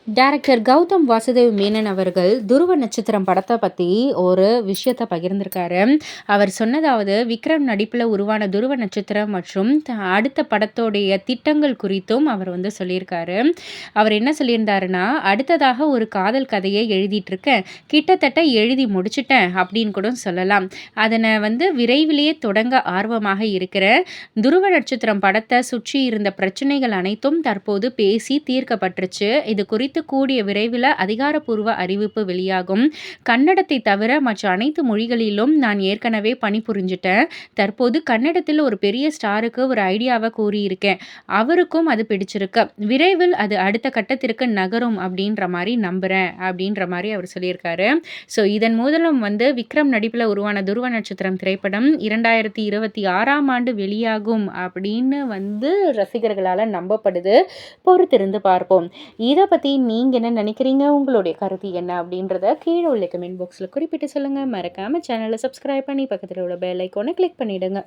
Director Gautham Vasudev Menon அவர்கள் துருவ நட்சத்திரம் படத்தை பற்றி ஒரு விஷயத்த பகிர்ந்திருக்காரு. அவர் சொன்னதாவது, விக்ரம் நடிப்பில் உருவான துருவ நட்சத்திரம் மற்றும் அடுத்த படத்தோடைய திட்டங்கள் குறித்தும் அவர் வந்து சொல்லியிருக்காரு. அவர் என்ன சொல்லியிருந்தாருன்னா, அடுத்ததாக ஒரு காதல் கதையை எழுதிட்டு இருக்கேன், கிட்டத்தட்ட எழுதி முடிச்சிட்டேன் அப்படின்னு கூட சொல்லலாம். அதனை வந்து விரைவிலேயே தொடங்க ஆர்வமாக இருக்கிறேன். துருவ நட்சத்திரம் படத்தை சுற்றி இருந்த பிரச்சனைகள் அனைத்தும் தற்போது பேசி தீர்க்கப்பட்டுருச்சு. இது குறித்து கூடிய விரைவில் அதிகாரப்பூர்வ அறிவிப்பு வெளியாகும். கன்னடத்தை தவிர மற்ற அனைத்து மொழிகளிலும் நான் ஏற்கனவே பணிபுரிஞ்சிட்டேன். தற்போது கன்னடத்தில் ஒரு பெரிய ஸ்டாருக்கு ஒரு ஐடியாவை கூறியிருக்கேன். அவருக்கும் அது பிடிச்சிருக்கு. விரைவில் அது அடுத்த கட்டத்திற்கு நகரும் அப்படின்ற மாதிரி நம்புறேன் அப்படின்ற மாதிரி அவர் சொல்லியிருக்காரு. ஸோ இதன் மூலம் வந்து விக்ரம் நடிப்பில் உருவான துருவ நட்சத்திரம் திரைப்படம் 2026ஆம் ஆண்டு வெளியாகும் அப்படின்னு வந்து ரசிகர்களால் நம்பப்படுது. பொறுத்திருந்து பார்ப்போம். இதை பற்றி நீங்கள் என்ன நினைக்கிறீங்க? உங்களுடைய கருத்து என்ன அப்படின்றத கீழே உள்ள கமெண்ட் பாக்ஸில் குறிப்பிட்டு சொல்லுங்கள். மறக்காமல் சேனலை சப்ஸ்கிரைப் பண்ணி பக்கத்தில் உள்ள பெல் ஐக்கானை கிளிக் பண்ணிவிடுங்க.